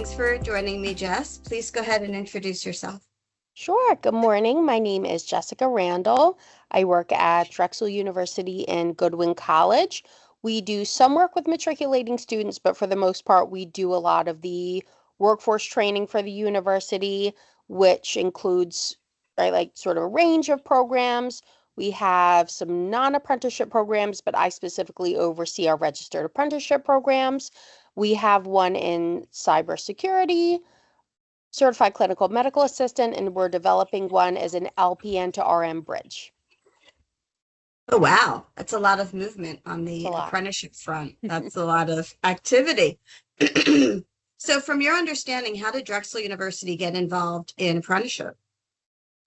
Thanks for joining me, Jess. Please go ahead and introduce yourself. Sure. Good morning. My name is Jessica Randall. I work at Drexel University in Goodwin College. We do some work with matriculating students, but for the most part, we do a lot of the workforce training for the university, which includes, right, like sort of a range of programs. We have some non-apprenticeship programs, but I specifically oversee our registered apprenticeship programs. We have one in cybersecurity, certified clinical medical assistant, and we're developing one as an LPN to RM bridge. Oh, wow. That's a lot of movement on It's the a lot. apprenticeship front. That's a lot of activity. So from your understanding, how did Drexel University get involved in apprenticeship?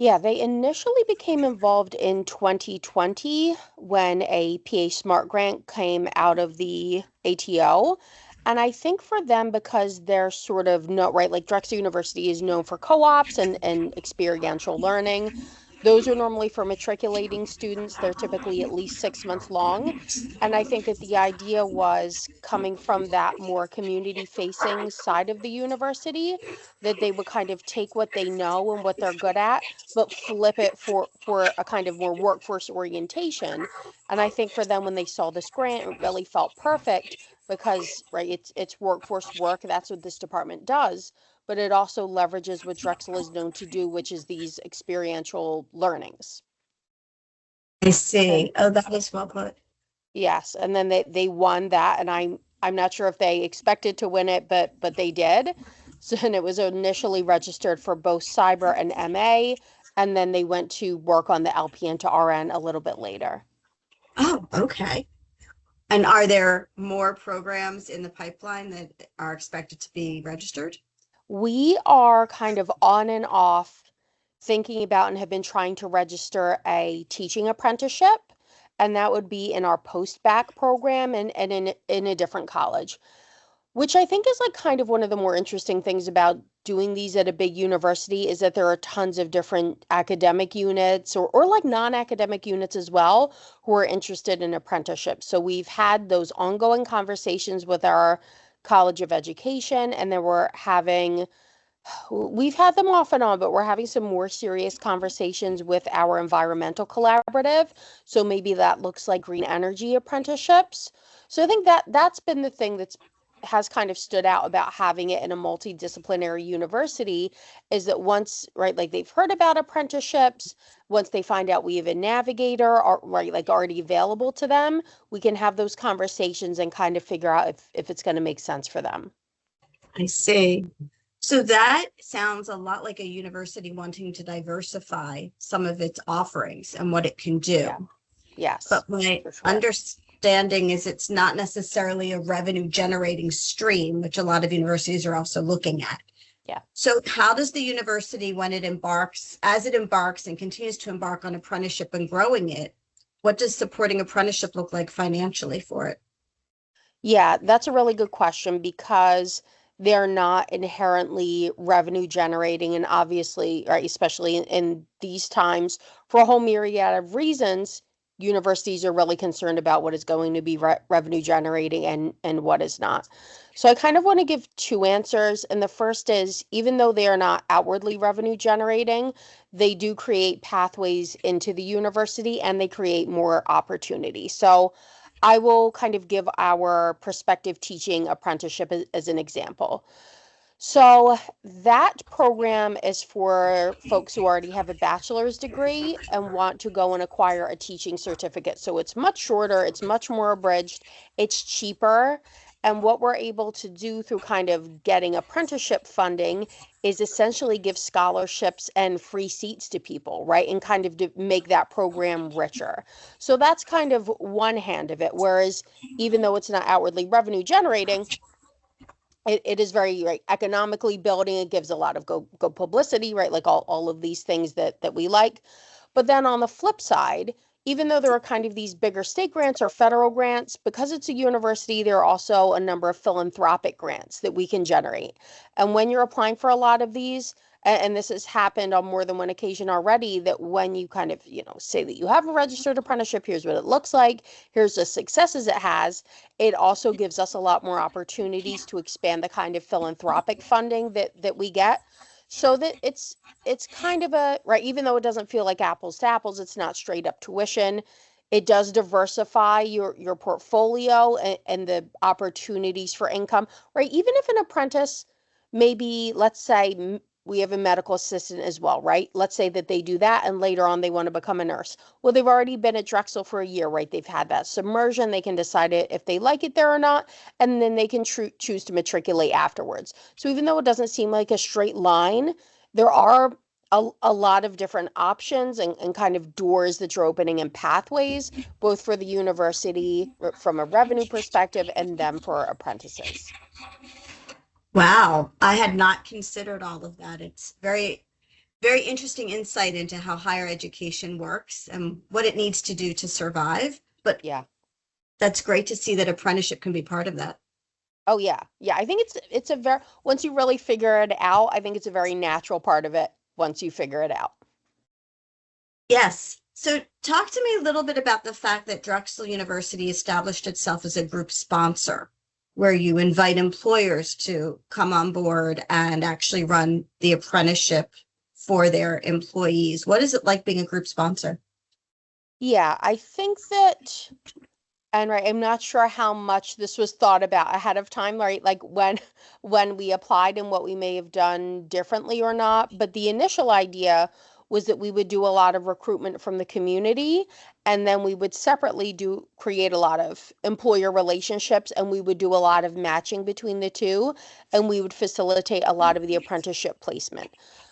Yeah, they initially became involved in 2020 when a PA Smart grant came out of the ATO. And I think for them, because they're sort of no, right, like Drexel University is known for co-ops and experiential learning. Those are normally for matriculating students. They're typically at least 6 months long. And I think that the idea was coming from that more community facing side of the university, that they would kind of take what they know and what they're good at, but flip it for a kind of more workforce orientation. And I think for them, when they saw this grant, it really felt perfect because, right, it's workforce work. That's what this department does, but it also leverages what Drexel is known to do, which is these experiential learnings. I And see. Oh, that is well put. yes, and then they won that, and I'm not sure if they expected to win it, but they did. So, and it was initially registered for both cyber and MA, and then they went to work on the LPN to RN a little bit later. Oh, okay. And are there more programs in the pipeline that are expected to be registered? We are kind of on and off thinking about and have been trying to register a teaching apprenticeship, and that would be in our post-bac program and in a different college, which I think is like kind of one of the more interesting things about doing these at a big university is that there are tons of different academic units or like non-academic units as well who are interested in apprenticeships. So we've had those ongoing conversations with our College of Education, and then we've had them off and on, but we're having some more serious conversations with our environmental collaborative. So maybe that looks like green energy apprenticeships. So I think that that's been the thing that's has kind of stood out about having it in a multidisciplinary university is that once, right, like they've heard about apprenticeships, once they find out we have a navigator or right, like already available to them, we can have those conversations and kind of figure out if it's going to make sense for them. I see. So that sounds a lot like a university wanting to diversify some of its offerings and what it can Yeah. do. Yes, But my for sure. understanding is it's not necessarily a revenue generating stream, which a lot of universities are also looking at. Yeah. So how does the university, when it embarks, as it embarks and continues to embark on apprenticeship and growing it, what does supporting apprenticeship look like financially for it? Yeah, that's a really good question because they're not inherently revenue generating. And obviously, right, especially in these times, for a whole myriad of reasons, universities are really concerned about what is going to be revenue generating and what is not. So I kind of want to give two answers. And the first is, even though they are not outwardly revenue generating, they do create pathways into the university and they create more opportunity. So I will kind of give our prospective teaching apprenticeship as an example. So that program is for folks who already have a bachelor's degree and want to go and acquire a teaching certificate. So it's much shorter, it's much more abridged, it's cheaper. And what we're able to do through kind of getting apprenticeship funding is essentially give scholarships and free seats to people, right? And kind of to make that program richer. So that's kind of one hand of it. Whereas even though it's not outwardly revenue generating, it is very right economically building. It gives a lot of go publicity, right? Like all of these things that we like. But then on the flip side, even though there are kind of these bigger state grants or federal grants, because it's a university, there are also a number of philanthropic grants that we can generate. And when you're applying for a lot of these, and this has happened on more than one occasion already, that when you kind of, say that you have a registered apprenticeship, here's what it looks like, here's the successes it has, it also gives us a lot more opportunities to expand the kind of philanthropic funding that we get. So that it's kind of a, right, even though it doesn't feel like apples to apples, it's not straight up tuition. It does diversify your portfolio and the opportunities for income, right? Even if an apprentice, maybe, let's say we have a medical assistant as well, right? Let's say that they do that and later on they want to become a nurse. Well, they've already been at Drexel for a year, right? They've had that submersion. They can decide if they like it there or not, and then they can choose to matriculate afterwards. So even though it doesn't seem like a straight line, there are a lot of different options and kind of doors that you're opening and pathways, both for the university from a revenue perspective and them for apprentices. Wow, I had not considered all of that. It's very, very interesting insight into how higher education works and what it needs to do to survive. But Yeah. that's great to see that apprenticeship can be part of that. Oh yeah. Yeah. I think it's a very, once you really figure it out, I think it's a very natural part of it once you figure it out. Yes. So talk to me a little bit about the fact that Drexel University established itself as a group sponsor, where you invite employers to come on board and actually run the apprenticeship for their employees. What is it like being a group sponsor? Yeah, I think that, and right, I'm not sure how much this was thought about ahead of time, right? Like when we applied and what we may have done differently or not. But the initial idea was that we would do a lot of recruitment from the community, and then we would separately create a lot of employer relationships, and we would do a lot of matching between the two, and we would facilitate a lot of the apprenticeship placement.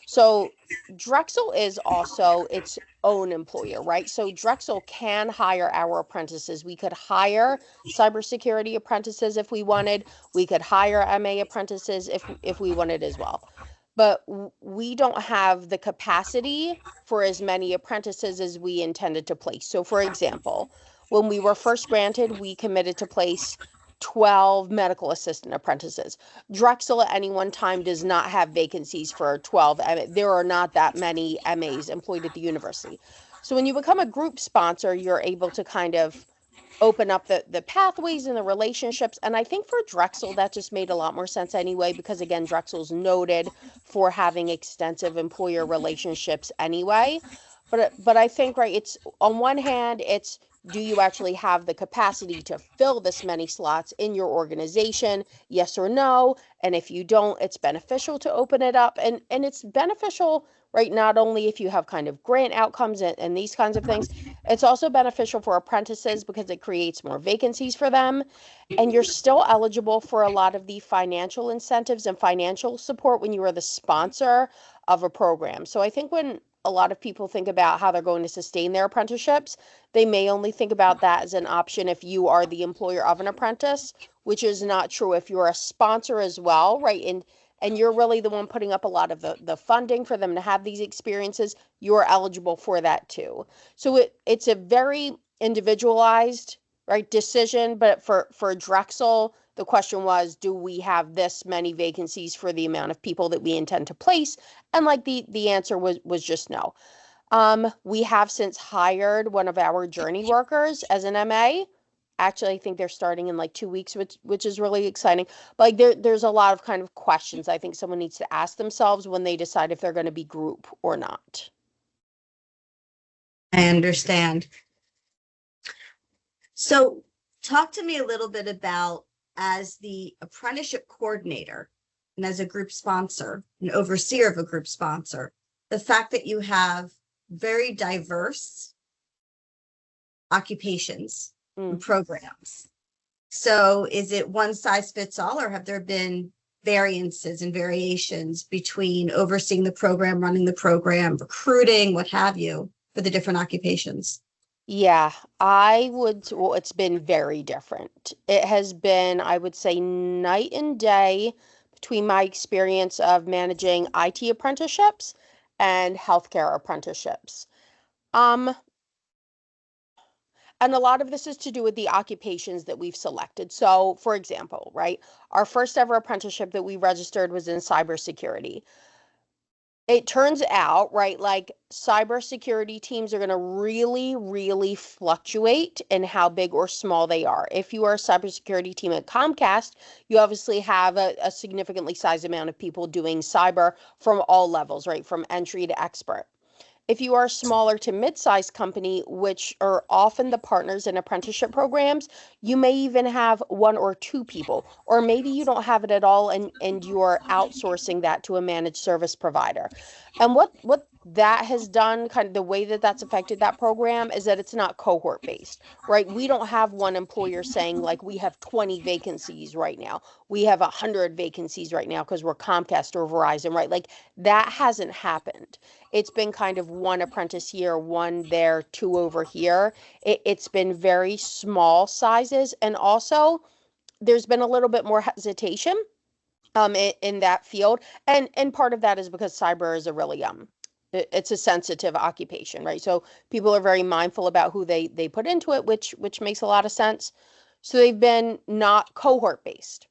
So Drexel is also its own employer, right? So Drexel can hire our apprentices. We could hire cybersecurity apprentices if we wanted. We could hire MA apprentices if we wanted as well. But we don't have the capacity for as many apprentices as we intended to place. So for example, when we were first granted, we committed to place 12 medical assistant apprentices. Drexel at any one time does not have vacancies for 12. There are not that many MAs employed at the university. So when you become a group sponsor, you're able to kind of open up the pathways and the relationships. And I think for Drexel, that just made a lot more sense anyway, because again, Drexel's noted for having extensive employer relationships anyway. But I think, right, it's on one hand, it's, do you actually have the capacity to fill this many slots in your organization? Yes or no? And if you don't, it's beneficial to open it up. And it's beneficial, right, not only if you have kind of grant outcomes and these kinds of things, it's also beneficial for apprentices because it creates more vacancies for them. And you're still eligible for a lot of the financial incentives and financial support when you are the sponsor of a program. So I think when a lot of people think about how they're going to sustain their apprenticeships, they may only think about that as an option if you are the employer of an apprentice, which is not true if you're a sponsor as well, right? And you're really the one putting up a lot of the funding for them to have these experiences, you're eligible for that too. So it's a very individualized, right, decision. But for Drexel, the question was, do we have this many vacancies for the amount of people that we intend to place? And like the answer was just no. We have since hired one of our journey workers as an MA. Actually, I think they're starting in like 2 weeks, which is really exciting. But like there's a lot of kind of questions I think someone needs to ask themselves when they decide if they're going to be group or not. I understand. So talk to me a little bit about, as the apprenticeship coordinator and as a group sponsor, an overseer of a group sponsor, the fact that you have very diverse occupations and programs. So is it one size fits all, or have there been variances and variations between overseeing the program, running the program, recruiting, what have you, for the different occupations? Yeah, well, it's been very different. It has been, I would say, night and day between my experience of managing IT apprenticeships and healthcare apprenticeships. Um, and a lot of this is to do with the occupations that we've selected. So, for example, right, our first ever apprenticeship that we registered was in cybersecurity. It turns out, right, like cybersecurity teams are going to really, really fluctuate in how big or small they are. If you are a cybersecurity team at Comcast, you obviously have a significantly sized amount of people doing cyber from all levels, right, from entry to expert. If you are a smaller to mid-sized company, which are often the partners in apprenticeship programs, you may even have one or two people, or maybe you don't have it at all and you're outsourcing that to a managed service provider. And what that has done, kind of the way that that's affected that program, is that it's not cohort based, right? We don't have one employer saying like we have 20 vacancies right now. We have 100 vacancies right now because we're Comcast or Verizon, right? Like that hasn't happened. It's been kind of one apprentice here, one there, two over here. It's been very small sizes. And also, there's been a little bit more hesitation in that field. And part of that is because cyber is a really it's a sensitive occupation, right? So people are very mindful about who they put into it, which makes a lot of sense. So they've been not cohort based.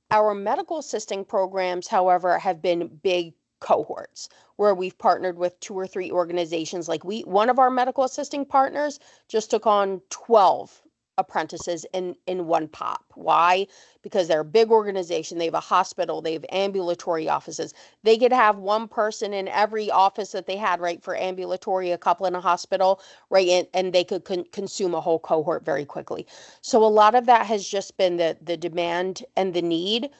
Our medical assisting programs, however, have been big cohorts where we've partnered with two or three organizations. Like one of our medical assisting partners just took on 12 apprentices in one pop. Why? Because they're a big organization. They have a hospital, they have ambulatory offices. They could have one person in every office that they had, right, for ambulatory, a couple in a hospital, right, and they could consume a whole cohort very quickly. So a lot of that has just been the demand and the need.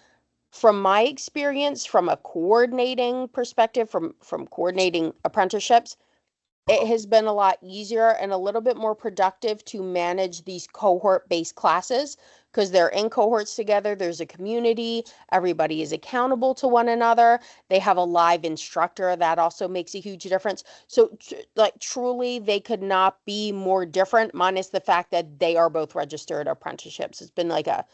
From my experience, from a coordinating perspective, from coordinating apprenticeships, it has been a lot easier and a little bit more productive to manage these cohort-based classes because they're in cohorts together. There's a community. Everybody is accountable to one another. They have a live instructor. That also makes a huge difference. So, like, truly, they could not be more different, minus the fact that they are both registered apprenticeships. It's been like a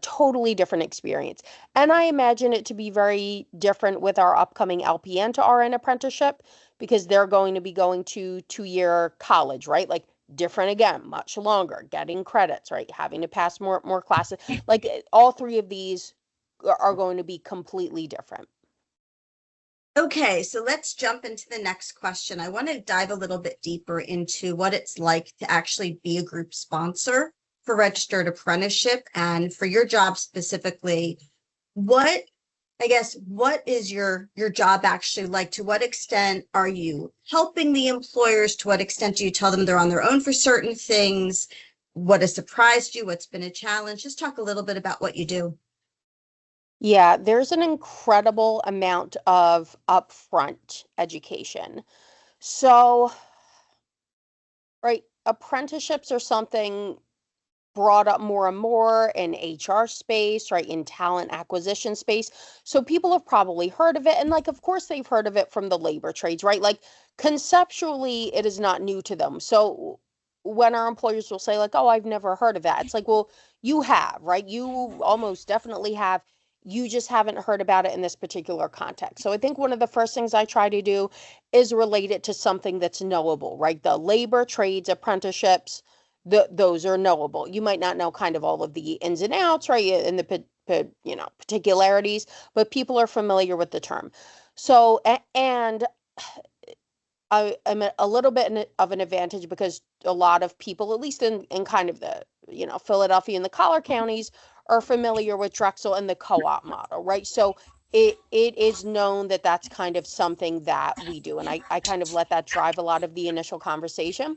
totally different experience. And I imagine it to be very different with our upcoming LPN to RN apprenticeship because they're going to be going to 2-year college, right? Like different again, much longer, getting credits, right? Having to pass more classes. Like all three of these are going to be completely different. Okay, so let's jump into the next question. I want to dive a little bit deeper into what it's like to actually be a group sponsor for registered apprenticeship, and for your job specifically, what what is your job actually like? To what extent are you helping the employers? To what extent do you tell them they're on their own for certain things? What has surprised you? What's been a challenge? Just talk a little bit about what you do. Yeah, there's an incredible amount of upfront education. So, right, apprenticeships are something brought up more and more in HR space, right, in talent acquisition space. So people have probably heard of it. And like, of course, they've heard of it from the labor trades, right? Like conceptually, it is not new to them. So when our employers will say, like, oh, I've never heard of that, it's like, well, you have, right? You almost definitely have. You just haven't heard about it in this particular context. So I think one of the first things I try to do is relate it to something that's knowable, right? The labor trades apprenticeships, those are knowable. You might not know kind of all of the ins and outs, right, and the particularities, but people are familiar with the term. So, and I'm a little bit of an advantage because a lot of people, at least in kind of the, Philadelphia and the collar counties, are familiar with Drexel and the co-op model, right? So it is known that that's kind of something that we do. And I kind of let that drive a lot of the initial conversation.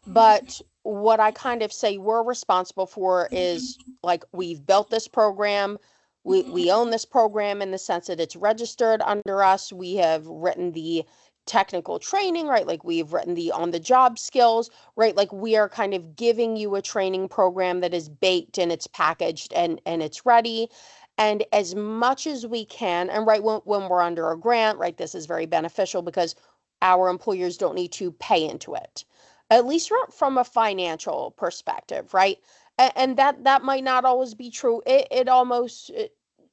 But what I kind of say we're responsible for is like we've built this program. We own this program in the sense that it's registered under us. We have written the technical training, right? Like we've written the on the job skills, right? Like we are kind of giving you a training program that is baked and it's packaged and it's ready. And as much as we can, and right when we're under a grant, right, this is very beneficial because our employers don't need to pay into it, at least from a financial perspective, right? And that might not always be true. It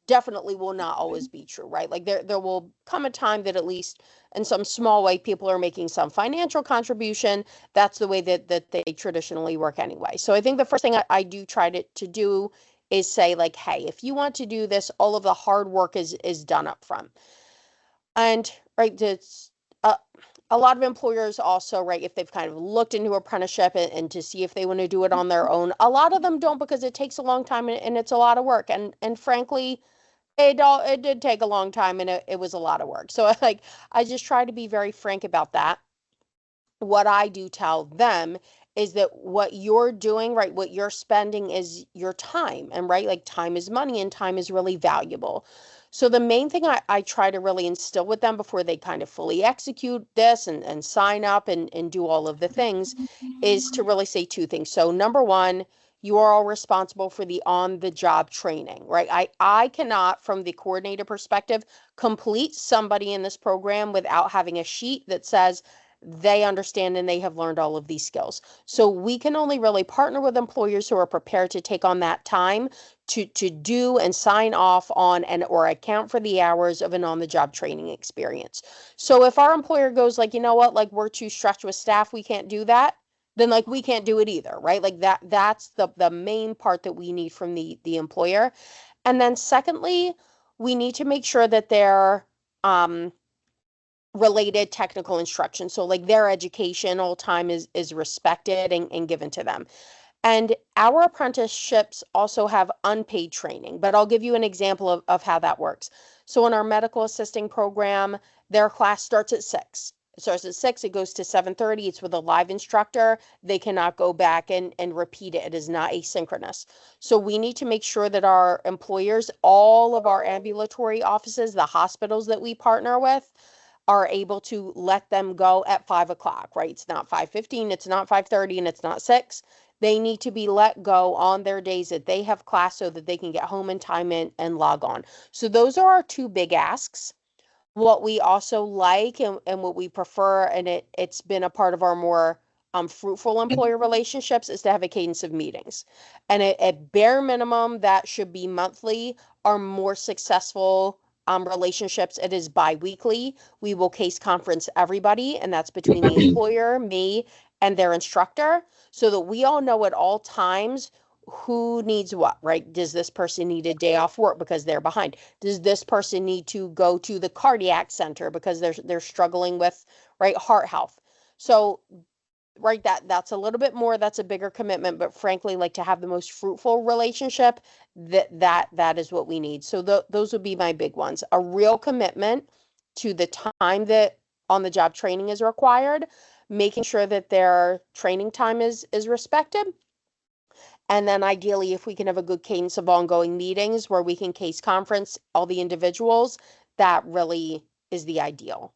definitely will not always be true, right? Like there will come a time that at least in some small way people are making some financial contribution. That's the way that they traditionally work anyway. So I think the first thing I do try to do is say like, hey, if you want to do this, all of the hard work is done up front. And right, uh, a lot of employers also, right, if they've kind of looked into apprenticeship and to see if they want to do it on their own, a lot of them don't because it takes a long time and it's a lot of work. And frankly, it did take a long time and it was a lot of work. So like I just try to be very frank about that. What I do tell them is that what you're doing, right, what you're spending is your time. And right, like time is money and time is really valuable. So the main thing I try to really instill with them before they kind of fully execute this and sign up and do all of the things is to really say two things. So number one, you are all responsible for the on the job training, right? I cannot, from the coordinator perspective, complete somebody in this program without having a sheet that says they understand and they have learned all of these skills. So we can only really partner with employers who are prepared to take on that time to do and sign off on and or account for the hours of an on-the-job training experience. So if our employer goes like, you know what, like we're too stretched with staff, we can't do that, then like we can't do it either, right? Like that's the main part that we need from the employer. And then secondly, we need to make sure that they're related technical instruction. So like their educational time is respected and given to them. And our apprenticeships also have unpaid training, but I'll give you an example of how that works. So in our medical assisting program, their class starts at 6. It starts at 6, it goes to 7:30. It's with a live instructor. They cannot go back and repeat it. It is not asynchronous. So we need to make sure that our employers, all of our ambulatory offices, the hospitals that we partner with, are able to let them go at 5 o'clock, right? It's not 5:15, it's not 5:30, and it's not 6. They need to be let go on their days that they have class so that they can get home in time and log on. So those are our two big asks. What we also like and what we prefer, and it's been a part of our more fruitful employer relationships, is to have a cadence of meetings. And at bare minimum, that should be monthly. Our more successful relationships, it is bi-weekly. We will case conference everybody, and that's between the employer, me, and their instructor, so that we all know at all times who needs what, right? Does this person need a day off work because they're behind? Does this person need to go to the cardiac center because they're struggling with, right, heart health? So right, that's a little bit more, that's a bigger commitment, but frankly, like to have the most fruitful relationship, that is what we need. So those would be my big ones. A real commitment to the time that on the job training is required, making sure that their training time is respected. And then ideally, if we can have a good cadence of ongoing meetings where we can case conference all the individuals, that really is the ideal.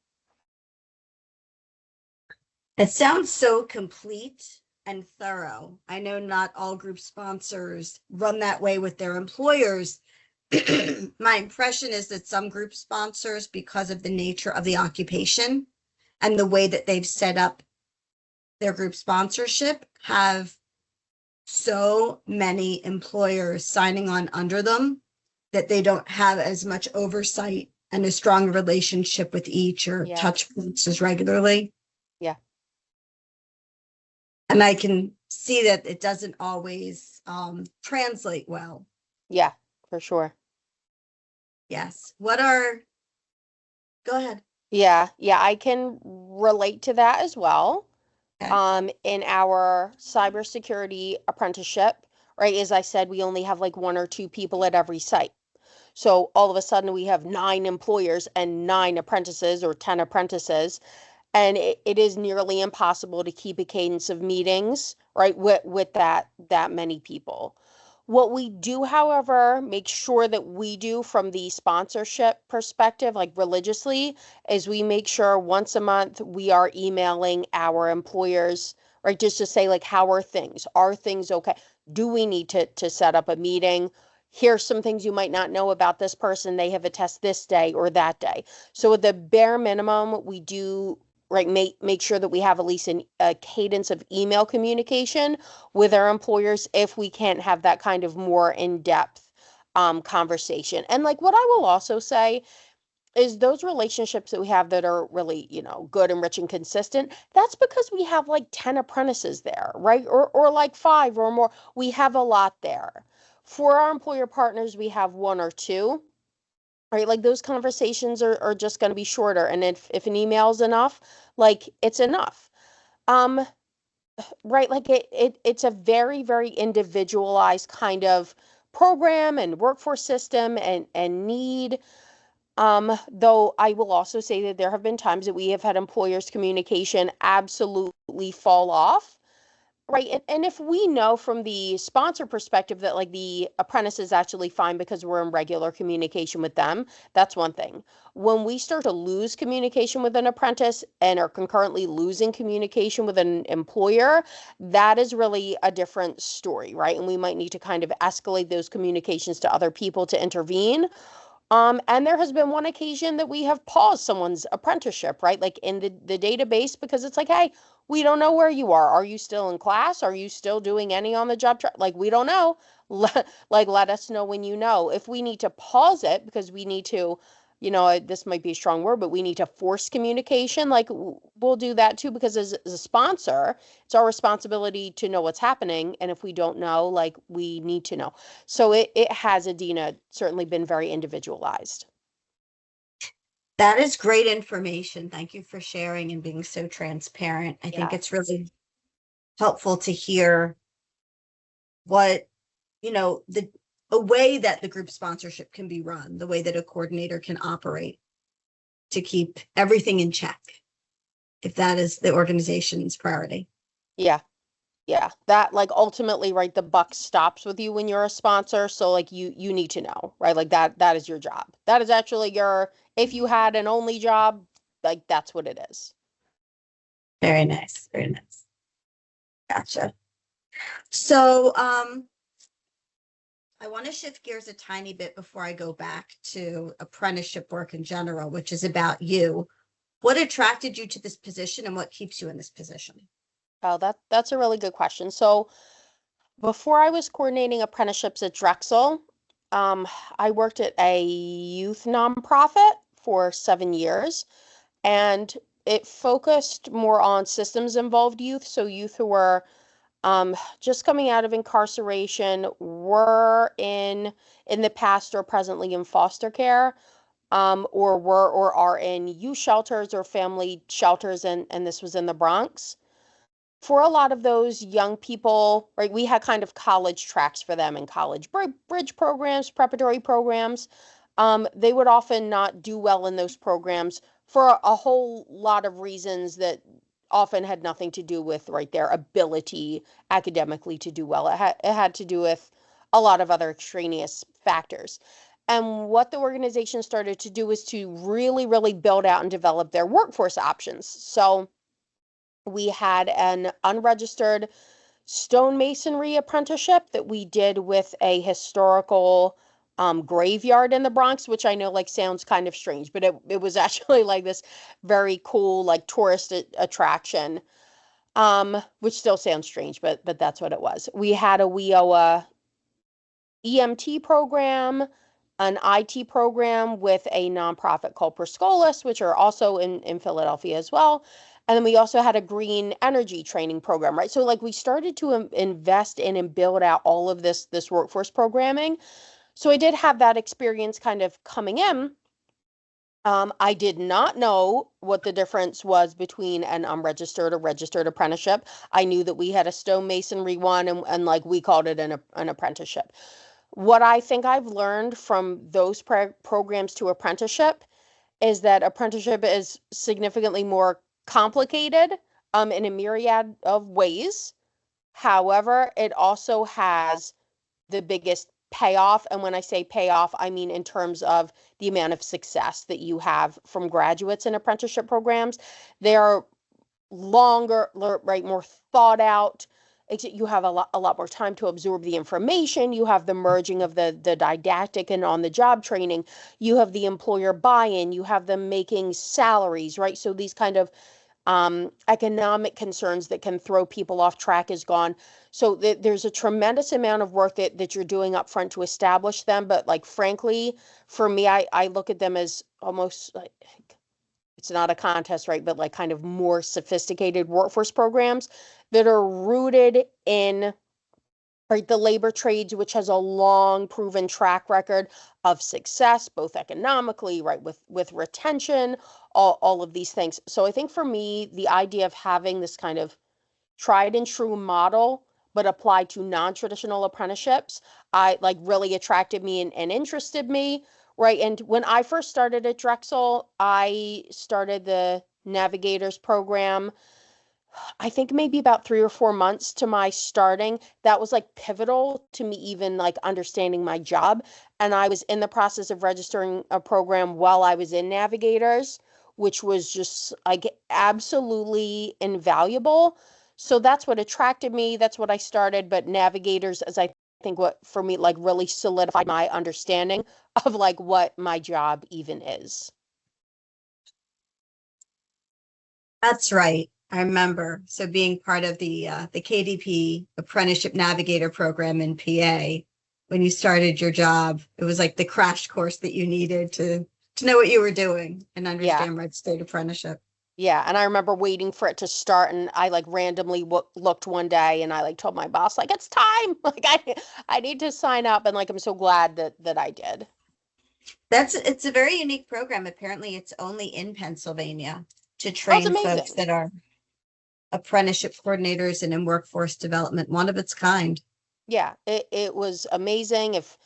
It sounds so complete and thorough. I know not all group sponsors run that way with their employers. My impression is that some group sponsors, because of the nature of the occupation and the way that they've set up their group sponsorship, have so many employers signing on under them that they don't have as much oversight and a strong relationship with each or touch points as regularly. Yeah. And I can see that it doesn't always translate well. Yeah, for sure. Yes. Go ahead. Yeah, I can relate to that as well. Okay. In our cybersecurity apprenticeship, right, as I said, we only have like 1 or 2 people at every site. So all of a sudden we have 9 employers and 9 apprentices or 10 apprentices. And it is nearly impossible to keep a cadence of meetings, right, with that many people. What we do, however, make sure that we do from the sponsorship perspective, like religiously, is we make sure once a month we are emailing our employers, right, just to say like, how are things? Are things okay? Do we need to set up a meeting? Here's some things you might not know about this person. They have a test this day or that day. So at the bare minimum, we do, right, make sure that we have at least a cadence of email communication with our employers if we can't have that kind of more in-depth conversation. And like what I will also say is those relationships that we have that are really, good and rich and consistent, that's because we have like 10 apprentices there, right? Or like 5 or more. We have a lot there. For our employer partners, we have 1 or 2. right? Like those conversations are just going to be shorter. And if an email is enough, like it's enough. Um, right. Like it's a very, very individualized kind of program and workforce system and need. Though I will also say that there have been times that we have had employers' communication absolutely fall off. Right. And if we know from the sponsor perspective that like the apprentice is actually fine because we're in regular communication with them, that's one thing. When we start to lose communication with an apprentice and are concurrently losing communication with an employer, that is really a different story, right? And we might need to kind of escalate those communications to other people to intervene. And there has been one occasion that we have paused someone's apprenticeship, right? Like in the database, because it's like, hey, we don't know where you are. Are you still in class? Are you still doing any on the job? Like, we don't know. Let us know when you know. If we need to pause it because we need to, this might be a strong word, but we need to force communication, like we'll do that too, because as a sponsor, it's our responsibility to know what's happening. And if we don't know, like we need to know. So it has, Adina, certainly been very individualized. That is great information. Thank you for sharing and being so transparent. I think it's Yes. really helpful to hear what, the a way that the group sponsorship can be run, the way that a coordinator can operate to keep everything in check, if that is the organization's priority. Yeah. Yeah. That like ultimately, right, the buck stops with you when you're a sponsor. So like you need to know, right? Like that is your job. That is actually your, if you had an only job, like that's what it is. Very nice. Very nice. Gotcha. So, I want to shift gears a tiny bit before I go back to apprenticeship work in general, which is about you. What attracted you to this position and what keeps you in this position? Oh, that's a really good question. So before I was coordinating apprenticeships at Drexel, um, I worked at a youth nonprofit for 7 years, and it focused more on systems involved youth. So youth who were just coming out of incarceration, were in the past or presently in foster care, or were or are in youth shelters or family shelters, and this was in the Bronx. For a lot of those young people, right, we had kind of college tracks for them and college bridge programs, preparatory programs. They would often not do well in those programs for a whole lot of reasons that often had nothing to do with, right, their ability academically to do well. It had to do with a lot of other extraneous factors. And what the organization started to do was to really, really build out and develop their workforce options. So we had an unregistered stonemasonry apprenticeship that we did with a historical graveyard in the Bronx, which I know like sounds kind of strange, but it was actually like this very cool like tourist attraction, which still sounds strange, but that's what it was. We had a WIOA EMT program, an IT program with a nonprofit called Perscolis, which are also in Philadelphia as well. And then we also had a green energy training program, right? So like we started to invest in and build out all of this workforce programming. So I did have that experience kind of coming in. I did not know what the difference was between an unregistered or registered apprenticeship. I knew that we had a stonemasonry one, and like we called it an apprenticeship. What I think I've learned from those programs to apprenticeship is that apprenticeship is significantly more complicated in a myriad of ways. However, it also has the biggest payoff. And when I say payoff, I mean in terms of the amount of success that you have from graduates in apprenticeship programs. They are longer, right, more thought out. You have a lot more time to absorb the information. You have the merging of the didactic and on the job training. You have the employer buy-in. You have them making salaries, right? So these kind of economic concerns that can throw people off track is gone. So there's a tremendous amount of work that you're doing up front to establish them. But like, frankly, for me, I look at them as almost like, it's not a contest, right? But like kind of more sophisticated workforce programs that are rooted in right? The labor trades, which has a long proven track record of success, both economically, right, with retention, all of these things. So I think for me, the idea of having this kind of tried and true model, but applied to non-traditional apprenticeships, I like really attracted me and interested me, right? And when I first started at Drexel, I started the navigators program. I think maybe about 3 or 4 months to my starting. That was like pivotal to me even like understanding my job. And I was in the process of registering a program while I was in navigators, which was just like absolutely invaluable. So that's what attracted me. That's what I started. But navigators, as I think what for me like really solidified my understanding of like what my job even is. That's right. I remember. So being part of the KDP Apprenticeship Navigator program in PA, when you started your job, it was like the crash course that you needed to know what you were doing and Yeah. understand red state apprenticeship. Yeah, and I remember waiting for it to start, and I like randomly looked one day, and I like told my boss like it's time, like I need to sign up, and like I'm so glad that I did. It's a very unique program. Apparently, it's only in Pennsylvania to Oh, it's train folks amazing. that are apprenticeship coordinators and in workforce development, one of its kind. Yeah, it was amazing. If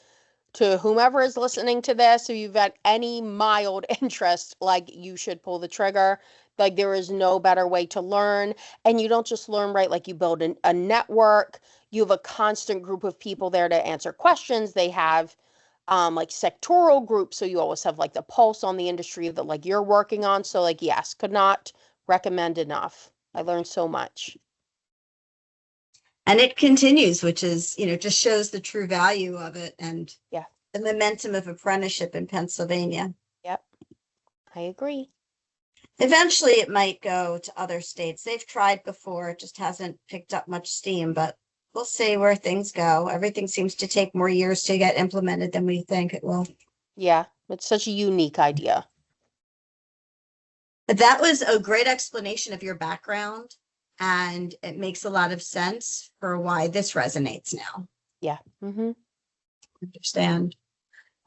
to whomever is listening to this, if you've got any mild interest, like you should pull the trigger. Like there is no better way to learn. And you don't just learn, right? Like you build a network, you have a constant group of people there to answer questions. They have like sectoral groups. So you always have like the pulse on the industry that like you're working on. So like, yes, could not recommend enough. I learned so much. And it continues, which is, just shows the true value of it and Yeah. the momentum of apprenticeship in Pennsylvania. Yep. I agree. Eventually, it might go to other states. They've tried before, it just hasn't picked up much steam, but we'll see where things go. Everything seems to take more years to get implemented than we think it will. Yeah. It's such a unique idea. But that was a great explanation of your background, and it makes a lot of sense for why this resonates now. Yeah. Mm-hmm. Understand.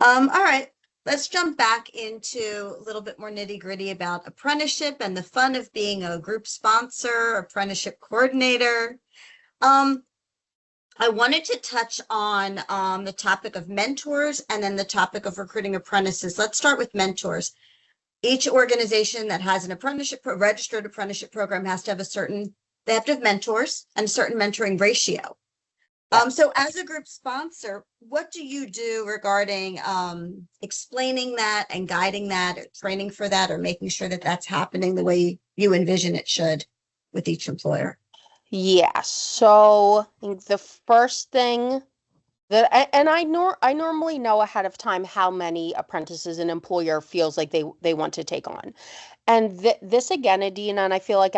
All right. Let's jump back into a little bit more nitty gritty about apprenticeship and the fun of being a group sponsor, apprenticeship coordinator. Um, I wanted to touch on the topic of mentors and then the topic of recruiting apprentices. Let's start with mentors. Each organization that has an registered apprenticeship program has to have they have to have mentors and a certain mentoring ratio. Yeah. So as a group sponsor, what do you do regarding explaining that and guiding that or training for that or making sure that that's happening the way you envision it should with each employer? Yeah. So I think the first thing and I normally know ahead of time how many apprentices an employer feels like they want to take on. And this again, Adina, and I feel like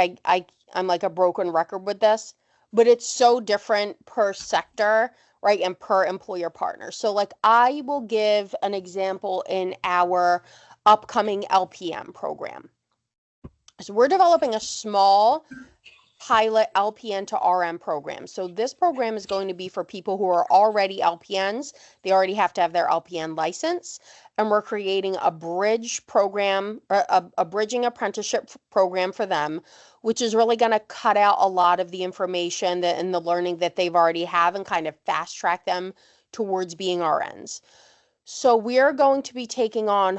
I'm like a broken record with this, but it's so different per sector, right? And per employer partner. So like I will give an example in our upcoming LPM program. So we're developing a small pilot LPN to RM program. So this program is going to be for people who are already LPNs. They already have to have their LPN license. And we're creating a bridge program, a bridging apprenticeship program for them, which is really going to cut out a lot of the information and the learning that they've already have and kind of fast track them towards being RNs. So we're going to be taking on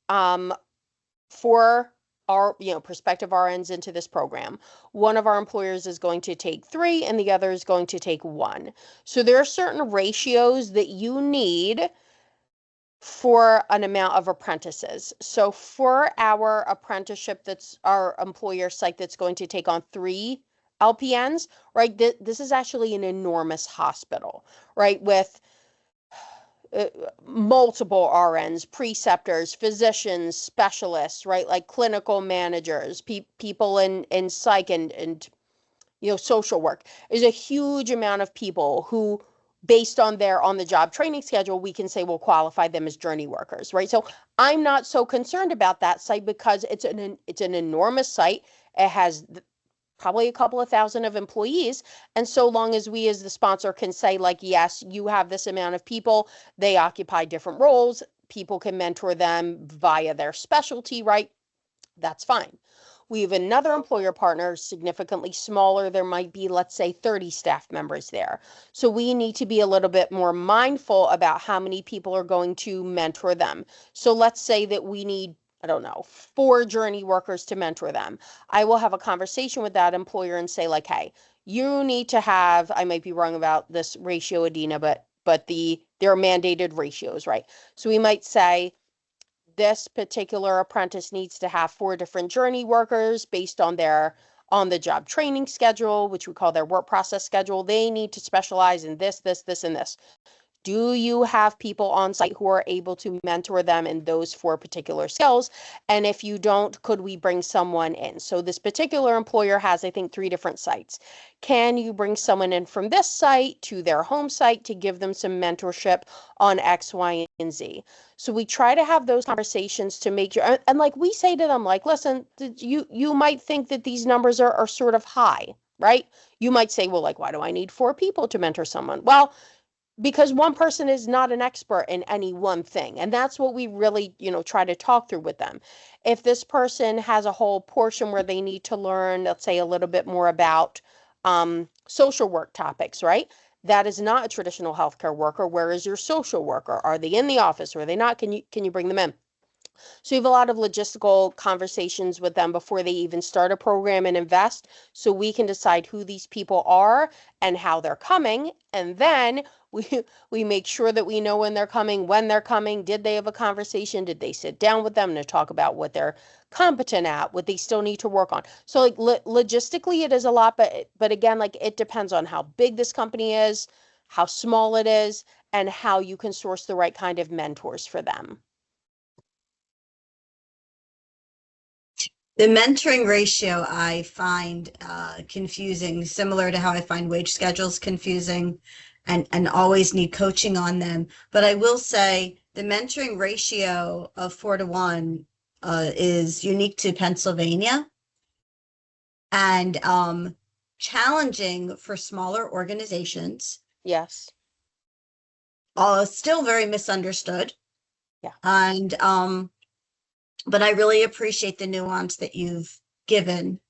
um, four our prospective RNs into this program. One of our employers is going to take three and the other is going to take one. So there are certain ratios that you need for an amount of apprentices. So for our apprenticeship, that's our employer site that's going to take on three LPNs, right? This is actually an enormous hospital, right? With uh, multiple RNs, preceptors, physicians, specialists, right? Like clinical managers, people in psych and social work. There's a huge amount of people who, based on their on the job training schedule, we can say we'll qualify them as journey workers, right? So I'm not so concerned about that site because it's an enormous site. It has probably a couple of thousand of employees. And so long as we as the sponsor can say, like, yes, you have this amount of people, they occupy different roles, people can mentor them via their specialty, right? That's fine. We have another employer partner, significantly smaller. There might be, let's say, 30 staff members there. So we need to be a little bit more mindful about how many people are going to mentor them. So let's say that we need, I don't know, 4 journey workers to mentor them. I will have a conversation with that employer and say, like, hey, you need to have, I might be wrong about this ratio, Adina, but there are mandated ratios, right? So we might say, this particular apprentice needs to have 4 different journey workers based on their on the job training schedule, which we call their work process schedule. They need to specialize in this, this, and this. Do you have people on site who are able to mentor them in those 4 particular skills? And if you don't, could we bring someone in? So this particular employer has, I think, 3 different sites. Can you bring someone in from this site to their home site to give them some mentorship on X, Y, and Z? So we try to have those conversations to make sure, and like we say to them, like, listen, you might think that these numbers are sort of high, right? You might say, well, like, why do I need 4 people to mentor someone? Well, because one person is not an expert in any one thing, and that's what we really try to talk through with them. If this person has a whole portion where they need to learn, let's say, a little bit more about social work topics, right? That is not a traditional healthcare worker. Where is your social worker? Are they in the office, or are they not? Can you bring them in? So we have a lot of logistical conversations with them before they even start a program and invest, so we can decide who these people are and how they're coming. And then we we make sure that we know when they're coming, did they have a conversation, did they sit down with them to talk about what they're competent at, what they still need to work on. So like logistically it is a lot, but again, like it depends on how big this company is, how small it is, and how you can source the right kind of mentors for them. The mentoring ratio I find confusing, similar to how I find wage schedules confusing and always need coaching on them. But I will say the mentoring ratio of 4 to 1 is unique to Pennsylvania and challenging for smaller organizations. Yes. Still very misunderstood. Yeah. And but I really appreciate the nuance that you've given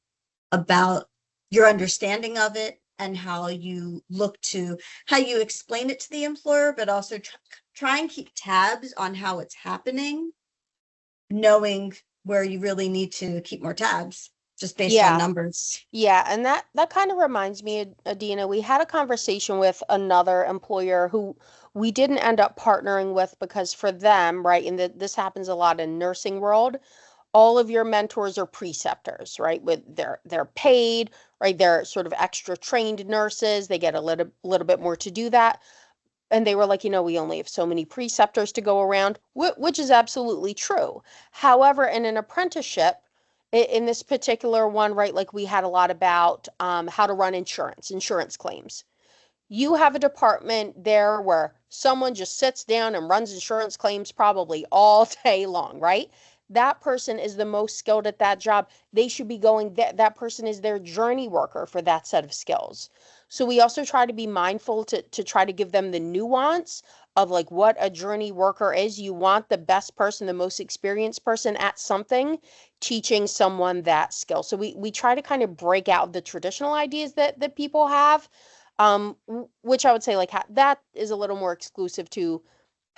about your understanding of it and how you explain it to the employer, but also try and keep tabs on how it's happening, knowing where you really need to keep more tabs just based on numbers. Yeah, and that kind of reminds me, Adina, we had a conversation with another employer who we didn't end up partnering with because for them, right, and this happens a lot in nursing world, all of your mentors are preceptors, right? With they're paid, right? They're sort of extra trained nurses. They get a little bit more to do that. And they were like, we only have so many preceptors to go around, which is absolutely true. However, in an apprenticeship, in this particular one, right, like we had a lot about how to run insurance claims. You have a department there where someone just sits down and runs insurance claims probably all day long, right? That person is the most skilled at that job. They should be going, that person is their journey worker for that set of skills. So we also try to be mindful to try to give them the nuance of like what a journey worker is. You want the best person, the most experienced person at something, teaching someone that skill. So we try to kind of break out the traditional ideas that people have, which I would say like that is a little more exclusive to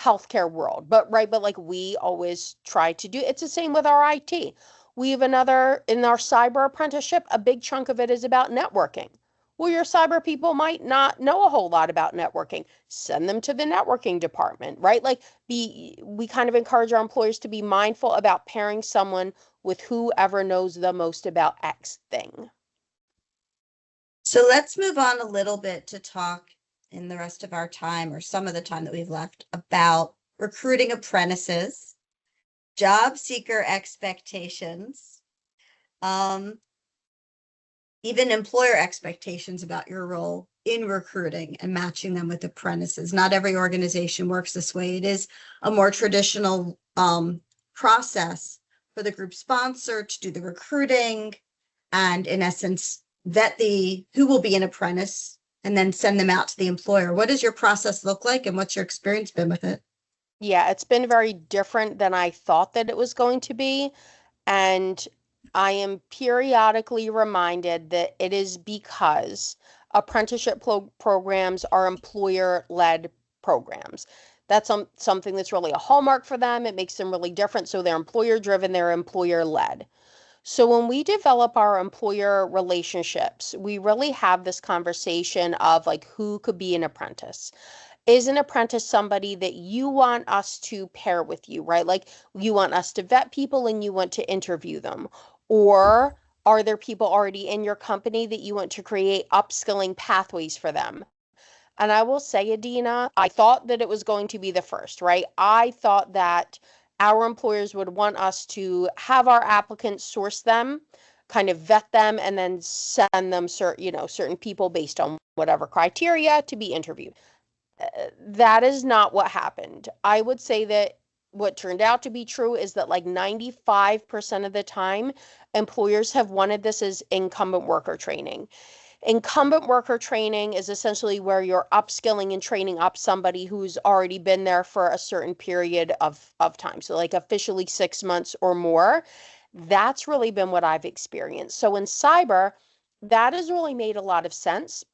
healthcare world, but like we always try to do. It's the same with our IT. We have another in our cyber apprenticeship, a big chunk of it is about networking. Well, your cyber people might not know a whole lot about networking. Send them to the networking department, right? Like we kind of encourage our employers to be mindful about pairing someone with whoever knows the most about X thing. So let's move on a little bit to talk in the rest of our time, or some of the time that we've left, about recruiting apprentices, job seeker expectations, even employer expectations about your role in recruiting and matching them with apprentices. Not every organization works this way. It is a more traditional process for the group sponsor to do the recruiting and, in essence, vet who will be an apprentice and then send them out to the employer. What does your process look like, and what's your experience been with it? Yeah, it's been very different than I thought that it was going to be. And I am periodically reminded that it is because apprenticeship programs are employer-led programs. That's something that's really a hallmark for them. It makes them really different. So they're employer-driven, they're employer-led. So when we develop our employer relationships, we really have this conversation of like who could be an apprentice. Is an apprentice somebody that you want us to pair with you, right? Like you want us to vet people and you want to interview them. Or are there people already in your company that you want to create upskilling pathways for them? And I will say, Adina, I thought that it was going to be the first, right? I thought that our employers would want us to have our applicants source them, kind of vet them, and then send them certain people based on whatever criteria to be interviewed. That is not what happened. I would say that what turned out to be true is that like 95% of the time, employers have wanted this as incumbent worker training. Incumbent worker training is essentially where you're upskilling and training up somebody who's already been there for a certain period of time. So like officially 6 months or more. That's really been what I've experienced. So in cyber, that has really made a lot of sense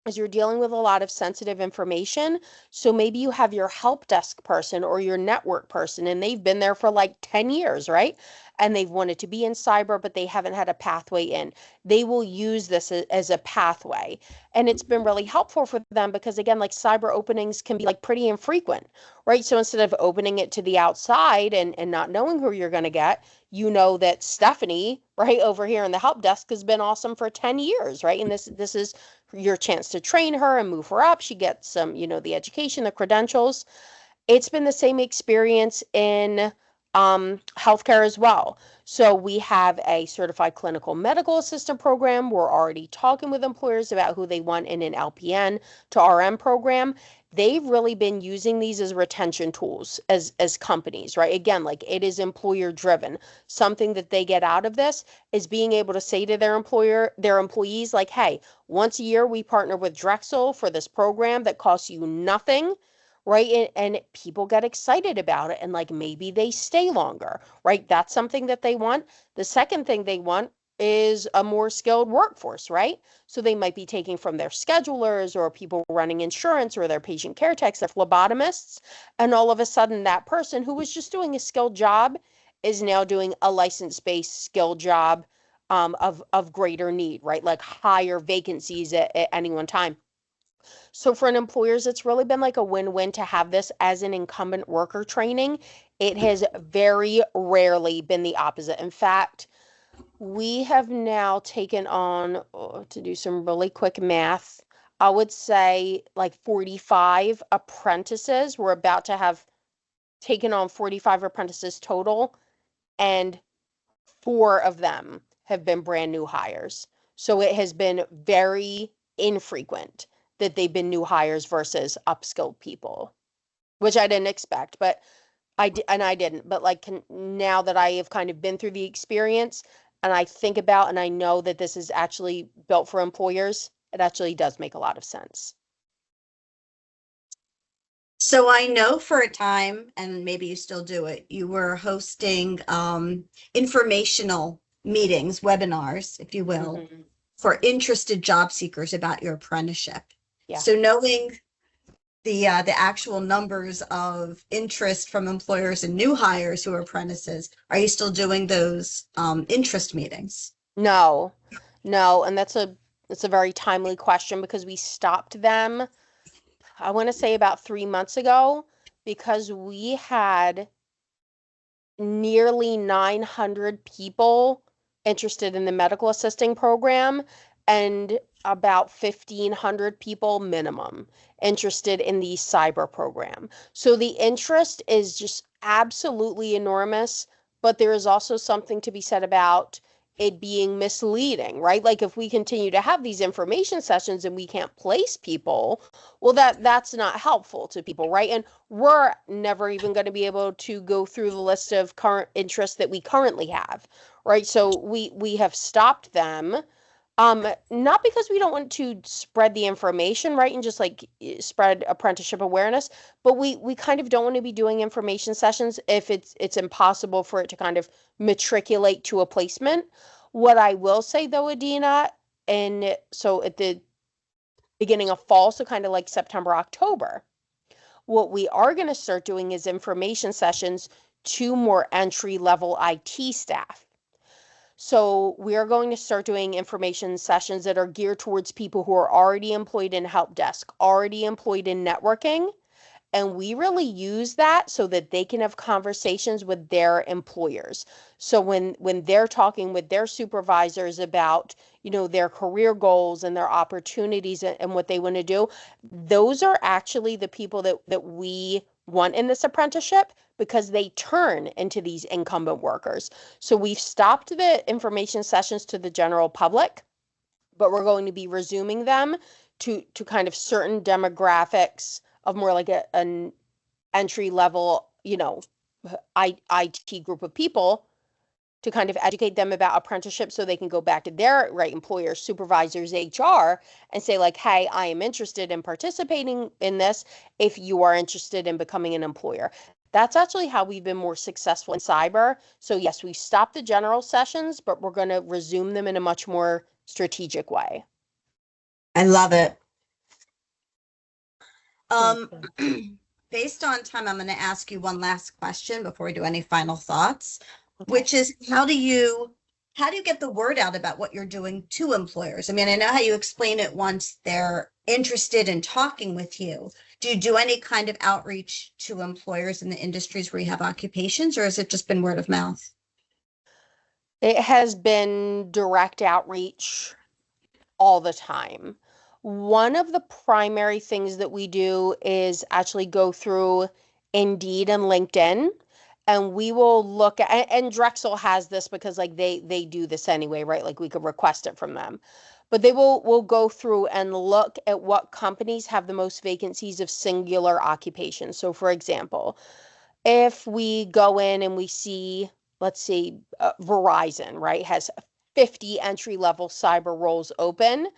as you're dealing with a lot of sensitive information. So maybe you have your help desk person or your network person, and they've been there for like 10 years, right? And they've wanted to be in cyber, but they haven't had a pathway in. They will use this as a pathway. And it's been really helpful for them because, again, like cyber openings can be like pretty infrequent, right? So instead of opening it to the outside and not knowing who you're going to get, you know that Stephanie, right over here in the help desk, has been awesome for 10 years, right? And this is your chance to train her and move her up. She gets some, the education, the credentials. It's been the same experience in healthcare as well. So we have a certified clinical medical assistant program. We're already talking with employers about who they want in an LPN to RM program. They've really been using these as retention tools as companies, right? Again, like it is employer driven. Something that they get out of this is being able to say to their employees, like, hey, once a year we partner with Drexel for this program that costs you nothing, right? And people get excited about it and like maybe they stay longer, right? That's something that they want. The second thing they want is a more skilled workforce, right? So they might be taking from their schedulers or people running insurance or their patient care techs, their phlebotomists, and all of a sudden that person who was just doing a skilled job is now doing a license-based skill job of greater need, right? Like higher vacancies at any one time. So for an employers, it's really been like a win-win to have this as an incumbent worker training. It has very rarely been the opposite. In fact, we have now taken on, to do some really quick math, I would say like 45 apprentices. We're about to have taken on 45 apprentices total, and 4 of them have been brand new hires. So it has been very infrequent that they've been new hires versus upskilled people, which I didn't expect, but I didn't. But like now that I have kind of been through the experience and I think about and I know that this is actually built for employers, it actually does make a lot of sense. So I know for a time, and maybe you still do it, you were hosting informational meetings, webinars, if you will, Mm-hmm. for interested job seekers about your apprenticeship. Yeah. So knowing the actual numbers of interest from employers and new hires who are apprentices, are you still doing those interest meetings? No, no, and that's a very timely question because we stopped them, I want to say about 3 months ago, because we had nearly 900 people interested in the medical assisting program and about 1,500 people minimum interested in the cyber program. So the interest is just absolutely enormous, but there is also something to be said about it being misleading, right? Like if we continue to have these information sessions and we can't place people, well, that's not helpful to people, right? And we're never even going to be able to go through the list of current interests that we currently have, right? So we have stopped them. Not because we don't want to spread the information, right, and just like spread apprenticeship awareness, but we kind of don't want to be doing information sessions if it's impossible for it to kind of matriculate to a placement. What I will say though, Adina, and so at the beginning of fall, so kind of like September, October, what we are going to start doing is information sessions to more entry level IT staff. So we are going to start doing information sessions that are geared towards people who are already employed in help desk, already employed in networking, and we really use that so that they can have conversations with their employers. So when they're talking with their supervisors about, their career goals and their opportunities and what they want to do, those are actually the people that we want in this apprenticeship because they turn into these incumbent workers. So we've stopped the information sessions to the general public, but we're going to be resuming them to kind of certain demographics of more like an entry level, IT group of people to kind of educate them about apprenticeship so they can go back to their right employers, supervisors, HR, and say like, hey, I am interested in participating in this if you are interested in becoming an employer. That's actually how we've been more successful in cyber. So yes, we stopped the general sessions, but we're going to resume them in a much more strategic way. I love it. Based on time, I'm going to ask you one last question before we do any final thoughts, which is how do you get the word out about what you're doing to employers? I mean, I know how you explain it once they're interested in talking with you. Do you do any kind of outreach to employers in the industries where you have occupations, or has it just been word of mouth? It has been direct outreach all the time. One of the primary things that we do is actually go through Indeed and LinkedIn, and we will look at, and Drexel has this because like they do this anyway, right? Like we could request it from them. But we'll go through and look at what companies have the most vacancies of singular occupations. So for example, if we go in and we see, let's see, Verizon, right, has 50 entry level cyber roles open,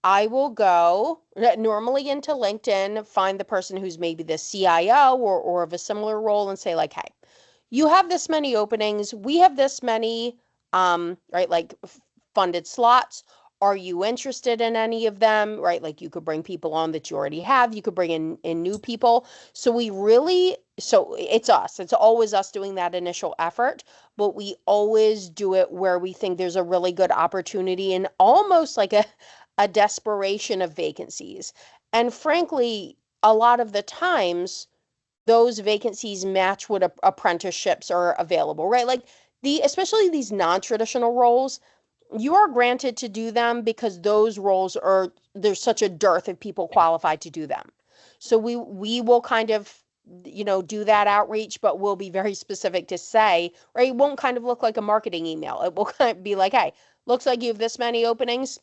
I will go normally into LinkedIn, find the person who's maybe the CIO or of a similar role and say like, hey, you have this many openings. We have this many, right, like funded slots. Are you interested in any of them? Right, like you could bring people on that you already have. You could bring in new people. So it's us. It's always us doing that initial effort, but we always do it where we think there's a really good opportunity and almost like a desperation of vacancies. And frankly, a lot of the times those vacancies match what apprenticeships are available, right? Like especially these non-traditional roles, you are granted to do them because those roles there's such a dearth of people qualified to do them. So we will kind of, do that outreach, but we'll be very specific to say, right? It won't kind of look like a marketing email. It will kind of be like, hey, looks like you have this many openings.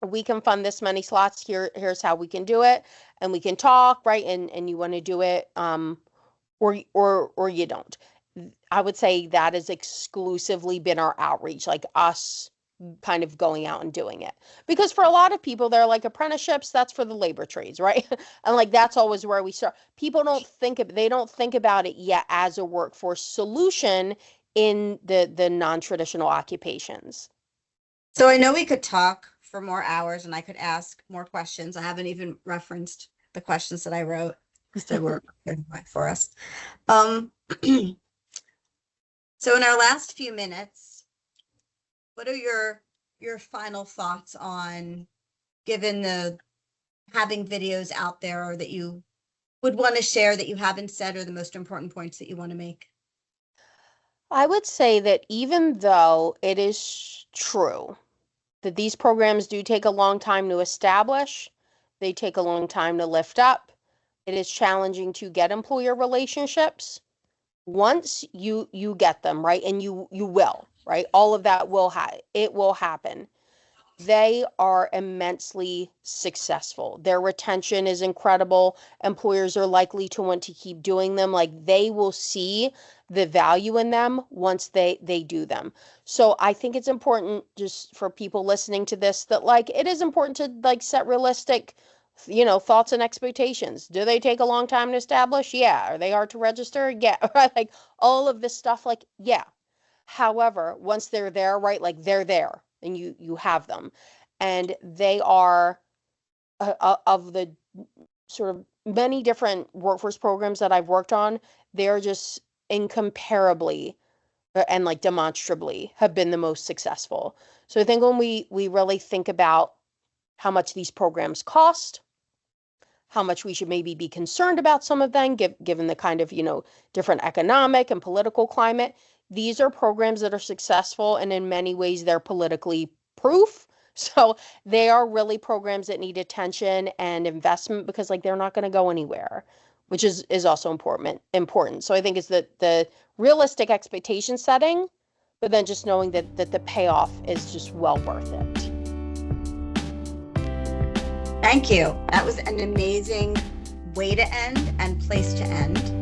We can fund this many slots. Here's how we can do it. And we can talk, right? And you want to do it, or you don't. I would say that has exclusively been our outreach, like us kind of going out and doing it. Because for a lot of people, they're like apprenticeships, that's for the labor trades, right? And like that's always where we start. People they don't think about it yet as a workforce solution in the non-traditional occupations. So I know we could talk for more hours and I could ask more questions. I haven't even referenced the questions that I wrote because they were for us. So in our last few minutes, what are your final thoughts on, given the having videos out there or that you would want to share that you haven't said, or the most important points that you want to make? I would say that even though it is true that these programs do take a long time to establish, they take a long time to lift up, it is challenging to get employer relationships. Once you get them, right, and you will, right, all of that will it will happen. they are immensely successful. Their retention is incredible. Employers are likely to want to keep doing them. Like, they will see the value in them once they do them. So I think it's important, just for people listening to this, that like it is important to like set realistic, thoughts and expectations. Do they take a long time to establish? Yeah. Are they hard to register? Yeah. Right. Like all of this stuff, like, yeah. However, once they're there, right, like they're there and you have them, and they are, of the sort of many different workforce programs that I've worked on, they're just incomparably, and like demonstrably have been the most successful. So I think when we really think about how much these programs cost, how much we should maybe be concerned about some of them, given the kind of, different economic and political climate. These are programs that are successful, and in many ways, they're politically proof. So they are really programs that need attention and investment, because like they're not going to go anywhere, which is also important. So I think it's the realistic expectation setting, but then just knowing that the payoff is just well worth it. Thank you. That was an amazing way to end and place to end.